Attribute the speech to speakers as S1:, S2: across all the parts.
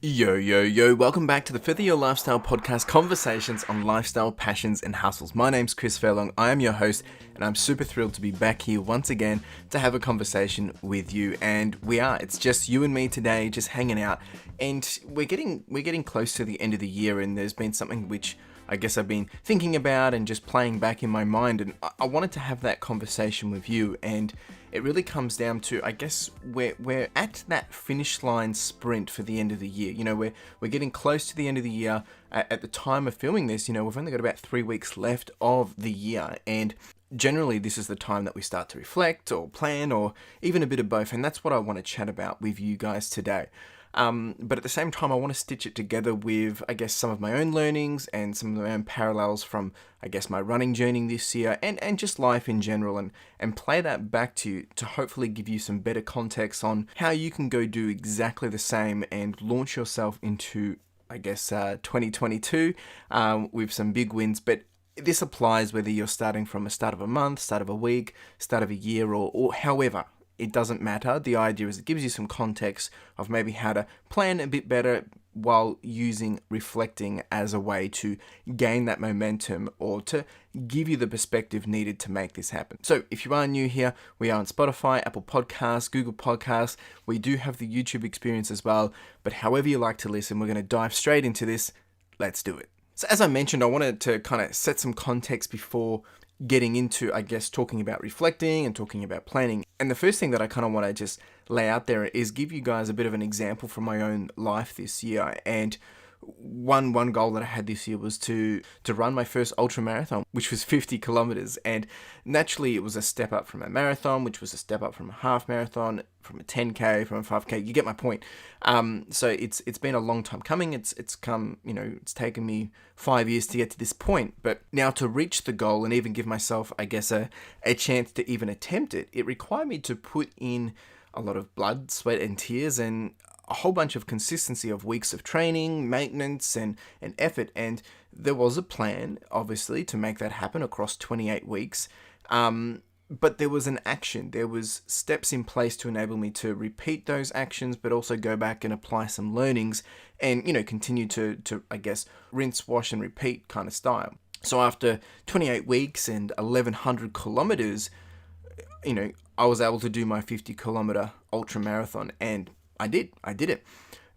S1: Yo, yo, yo, welcome back to the Further Your Lifestyle podcast, conversations on lifestyle, passions, and hustles. My name's Chris Furlong, I am your host, and I'm super thrilled to be back here once again to have a conversation with you. And it's just you and me today, just hanging out, and we're getting close to the end of the year, and there's been something which I guess I've been thinking about and just playing back in my mind, and I wanted to have that conversation with you. And it really comes down to, I guess, we're at that finish line sprint for the end of the year. You know, we're getting close to the end of the year. At the time of filming this, you know, we've only got about 3 weeks left of the year, and generally this is the time that we start to reflect or plan or even a bit of both, and that's what I want to chat about with you guys today. But at the same time, I want to stitch it together with, I guess, some of my own learnings and some of my own parallels from, I guess, my running journey this year and just life in general, and play that back to you to hopefully give you some better context on how you can go do exactly the same and launch yourself into, I guess, 2022 with some big wins. But this applies whether you're starting from a start of a month, start of a week, start of a year, or however. It doesn't matter. The idea is it gives you some context of maybe how to plan a bit better while using reflecting as a way to gain that momentum or to give you the perspective needed to make this happen. So if you are new here, we are on Spotify, Apple Podcasts, Google Podcasts. We do have the YouTube experience as well, but however you like to listen, we're going to dive straight into this. Let's do it. So as I mentioned, I wanted to kind of set some context before getting into, I guess, talking about reflecting and talking about planning. And the first thing that I kind of want to just lay out there is give you guys a bit of an example from my own life this year. And one goal that I had this year was to run my first ultra marathon, which was 50 kilometers. And naturally, it was a step up from a marathon, which was a step up from a half marathon, from a 10K, from a 5K. You get my point. So it's been a long time coming. It's come, you know, it's taken me 5 years to get to this point. But now to reach the goal and even give myself, I guess, a chance to even attempt it, it required me to put in a lot of blood, sweat, and tears, and a whole bunch of consistency of weeks of training, maintenance, and effort. And there was a plan, obviously, to make that happen across 28 weeks. But there was an action. There was steps in place to enable me to repeat those actions, but also go back and apply some learnings and, you know, continue to I guess, rinse, wash, and repeat kind of style. So after 28 weeks and 1,100 kilometers, you know, I was able to do my 50-kilometer ultra marathon, and I did it.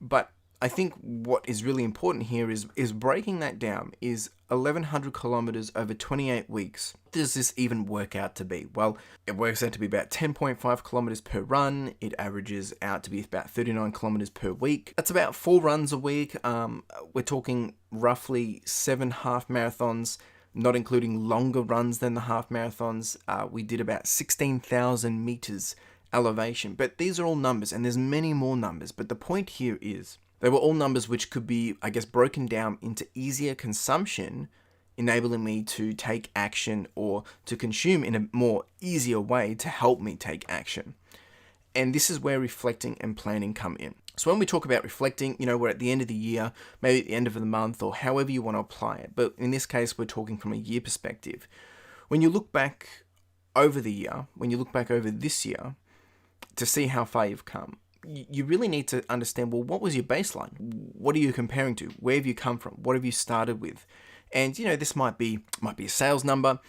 S1: But I think what is really important here is breaking that down. Is 1,100 kilometers over 28 weeks. What does this even work out to be? Well, it works out to be about 10.5 kilometers per run. It averages out to be about 39 kilometers per week. That's about 4 runs a week. We're talking roughly 7 half marathons, not including longer runs than the half marathons. We did about 16,000 meters elevation. But these are all numbers, and there's many more numbers. But the point here is they were all numbers which could be, I guess, broken down into easier consumption, enabling me to take action or to consume in a more easier way to help me take action. And this is where reflecting and planning come in. So when we talk about reflecting, you know, we're at the end of the year, maybe at the end of the month, or however you want to apply it. But in this case, we're talking from a year perspective. When you look back over the year, when you look back over this year, to see how far you've come, you really need to understand, well, what was your baseline? What are you comparing to? Where have you come from? What have you started with? And, you know, this might be a sales number.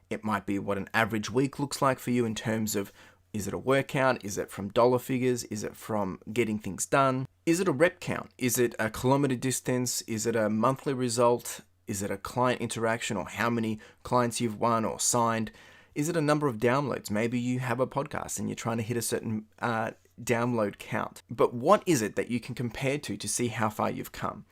S1: It might be what an average week looks like for you in terms of, is it a workout? Is it from dollar figures? Is it from getting things done? Is it a rep count? Is it a kilometer distance? Is it a monthly result? Is it a client interaction, or how many clients you've won or signed? Is it a number of downloads? Maybe you have a podcast and you're trying to hit a certain download count. But what is it that you can compare to see how far you've come?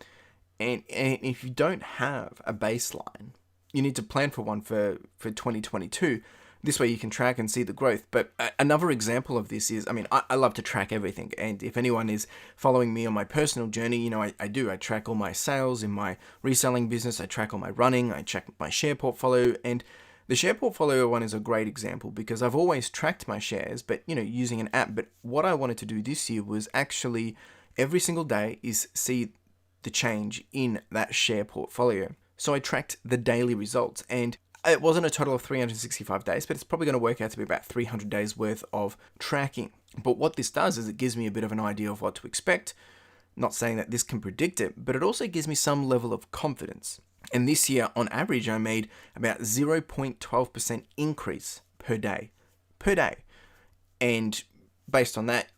S1: And if you don't have a baseline, you need to plan for one for 2022. This way you can track and see the growth. But another example of this is, I mean, I love to track everything. And if anyone is following me on my personal journey, you know, I do. I track all my sales in my reselling business. I track all my running. I track my share portfolio. And the share portfolio one is a great example because I've always tracked my shares, but, you know, using an app. But what I wanted to do this year was actually every single day is see the change in that share portfolio. So I tracked the daily results, and it wasn't a total of 365 days, but it's probably going to work out to be about 300 days worth of tracking. But what this does is it gives me a bit of an idea of what to expect. Not saying that this can predict it, but it also gives me some level of confidence. And this year, on average, I made about 0.12% increase per day. Per day. And based on that,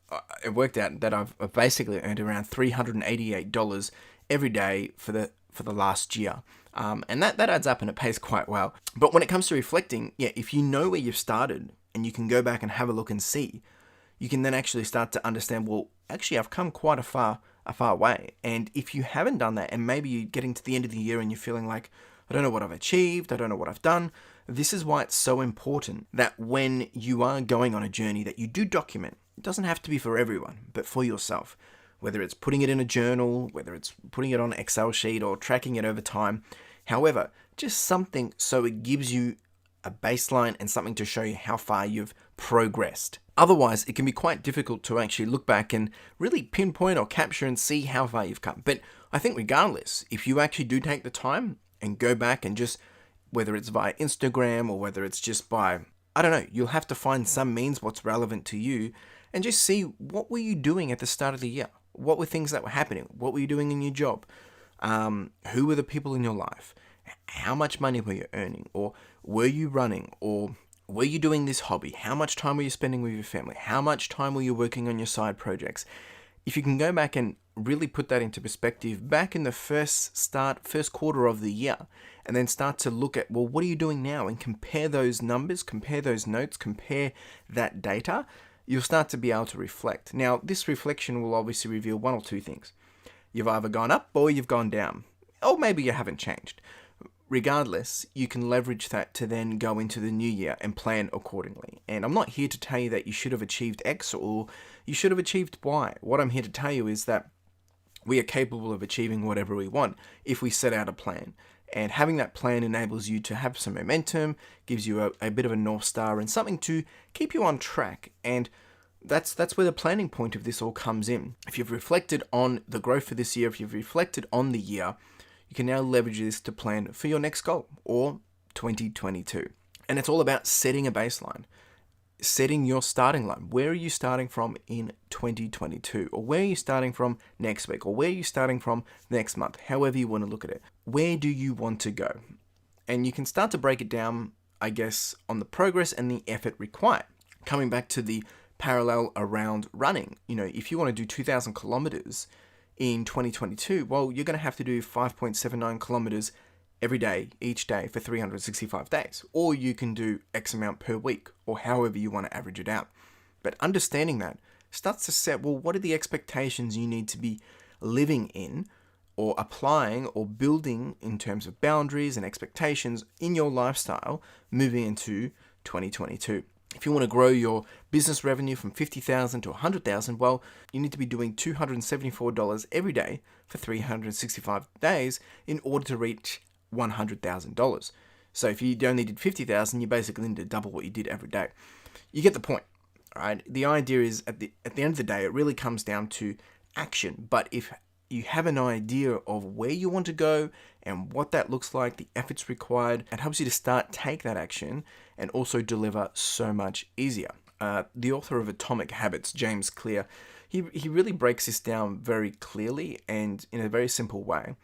S1: it worked out that I've basically earned around $388 every day for the last year. And that adds up and it pays quite well. But when it comes to reflecting, if you know where you've started and you can go back and have a look and see, you can then actually start to understand, well, actually I've come quite a far way. And if you haven't done that, and maybe you're getting to the end of the year and you're feeling like, I don't know what I've achieved, I don't know what I've done, this is why it's so important that when you are going on a journey that you do document. It doesn't have to be for everyone, but for yourself. Whether it's putting it in a journal, whether it's putting it on an Excel sheet or tracking it over time. However, just something so it gives you a baseline and something to show you how far you've progressed. Otherwise, it can be quite difficult to actually look back and really pinpoint or capture and see how far you've come. But I think regardless, if you actually do take the time and go back and just, whether it's via Instagram or whether it's just by, I don't know, you'll have to find some means what's relevant to you and just see what were you doing at the start of the year? What were things that were happening? What were you doing in your job? Who were the people in your life? How much money were you earning? Or were you running? Or were you doing this hobby? How much time were you spending with your family? How much time were you working on your side projects? If you can go back and really put that into perspective back in the first quarter of the year, and then start to look at, well, what are you doing now? And compare those numbers, compare those notes, compare that data, you'll start to be able to reflect. Now, this reflection will obviously reveal one or two things. You've either gone up or you've gone down, or maybe you haven't changed. Regardless, you can leverage that to then go into the new year and plan accordingly. And I'm not here to tell you that you should have achieved X or you should have achieved Y. What I'm here to tell you is that we are capable of achieving whatever we want if we set out a plan. And having that plan enables you to have some momentum, gives you a bit of a North Star and something to keep you on track. And that's where the planning point of this all comes in. If you've reflected on the growth for this year, if you've reflected on the year, you can now leverage this to plan for your next goal or 2022. And it's all about setting a baseline, setting your starting line. Where are you starting from in 2022? Or where are you starting from next week? Or where are you starting from next month? However you want to look at it. Where do you want to go? And you can start to break it down, I guess, on the progress and the effort required. Coming back to the parallel around running, if you want to do 2,000 kilometers in 2022, well, you're going to have to do 5.79 kilometers every day, each day for 365 days. Or you can do X amount per week, or however you want to average it out. But understanding that starts to set, well, what are the expectations you need to be living in or applying or building in terms of boundaries and expectations in your lifestyle moving into 2022. If you want to grow your business revenue from $50,000 to $100,000, well, you need to be doing $274 every day for 365 days in order to reach $100,000. So if you only did $50,000, you basically need to double what you did every day. You get the point, right? The idea is at the end of the day, it really comes down to action. But if you have an idea of where you want to go and what that looks like, the efforts required, it helps you to take that action and also deliver so much easier. The author of Atomic Habits, James Clear, he really breaks this down very clearly and in a very simple way.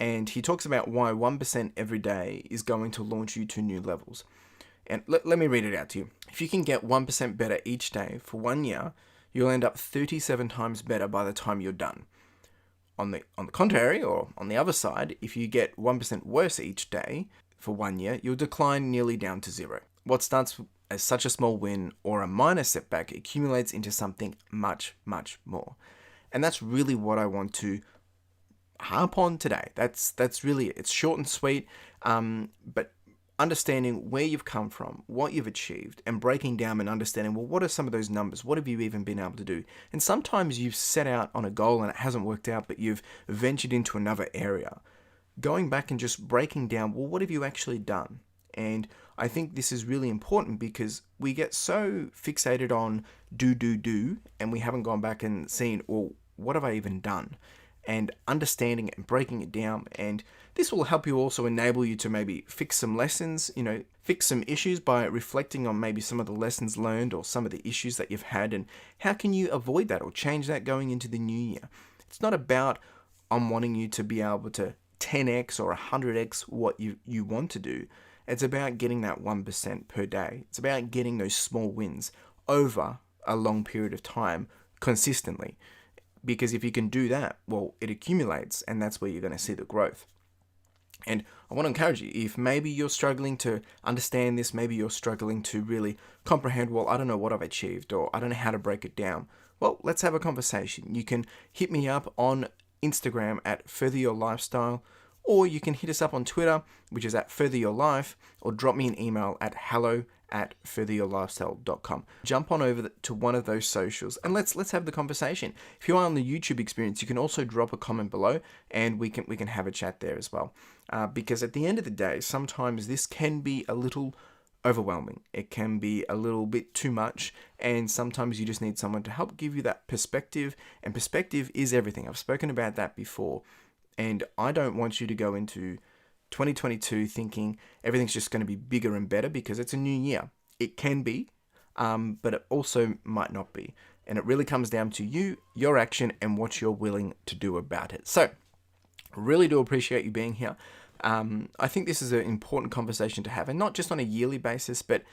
S1: And he talks about why 1% every day is going to launch you to new levels. And let me read it out to you. If you can get 1% better each day for 1 year, you'll end up 37 times better by the time you're done. On the contrary, or on the other side, if you get 1% worse each day for 1 year, you'll decline nearly down to zero. What starts as such a small win or a minor setback accumulates into something much, much more. And that's really what I want to harp on today. That's really it. It's short and sweet, but understanding where you've come from, what you've achieved, and breaking down and understanding, well, what are some of those numbers? What have you even been able to do? And sometimes you've set out on a goal and it hasn't worked out, but you've ventured into another area. Going back and just breaking down, well, what have you actually done? And I think this is really important because we get so fixated on do, and we haven't gone back and seen, well, what have I even done? And understanding it and breaking it down. And this will help you also enable you to maybe fix some lessons, fix some issues by reflecting on maybe some of the lessons learned or some of the issues that you've had and how can you avoid that or change that going into the new year. It's not about I'm wanting you to be able to 10x or 100x what you want to do. It's about getting that 1% per day. It's about getting those small wins over a long period of time consistently. Because if you can do that, well, it accumulates, and that's where you're going to see the growth. And I want to encourage you, if maybe you're struggling to understand this, maybe you're struggling to really comprehend, well, I don't know what I've achieved, or I don't know how to break it down. Well, let's have a conversation. You can hit me up on Instagram at Further Your Lifestyle, or you can hit us up on Twitter, which is at Further Your Life, or drop me an email at hello@furtheryourlifestyle.com. Jump on over to one of those socials and let's have the conversation. If you are on the YouTube experience, you can also drop a comment below and we can have a chat there as well. Because at the end of the day, sometimes this can be a little overwhelming. It can be a little bit too much, and sometimes you just need someone to help give you that perspective, and perspective is everything. I've spoken about that before, and I don't want you to go into 2022 thinking everything's just going to be bigger and better because it's a new year. It can be, but it also might not be. And it really comes down to you, your action, and what you're willing to do about it. So, really do appreciate you being here. I think this is an important conversation to have, and not just on a yearly basis, but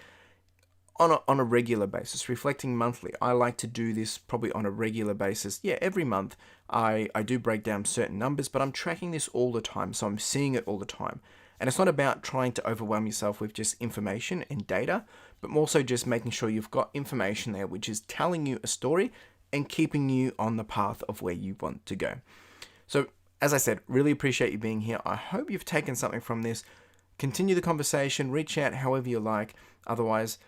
S1: on a regular basis, reflecting monthly. I like to do this probably on a regular basis. Yeah, every month I do break down certain numbers, but I'm tracking this all the time, so I'm seeing it all the time. And it's not about trying to overwhelm yourself with just information and data, but more so just making sure you've got information there which is telling you a story and keeping you on the path of where you want to go. So, as I said, really appreciate you being here. I hope you've taken something from this. Continue the conversation, reach out however you like. Otherwise,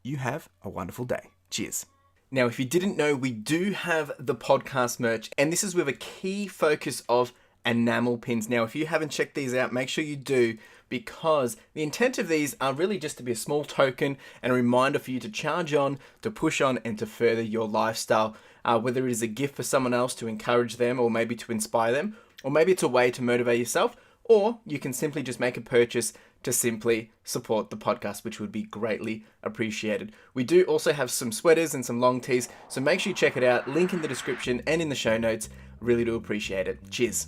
S1: you have a wonderful day. Cheers. Now, if you didn't know, we do have the podcast merch, and this is with a key focus of enamel pins. Now, if you haven't checked these out, make sure you do, because the intent of these are really just to be a small token and a reminder for you to charge on, to push on, and to further your lifestyle. Whether it is a gift for someone else to encourage them, or maybe to inspire them, or maybe it's a way to motivate yourself, or you can simply just make a purchase to simply support the podcast, which would be greatly appreciated. We do also have some sweaters and some long tees, so make sure you check it out. Link in the description and in the show notes. Really do appreciate it. Cheers.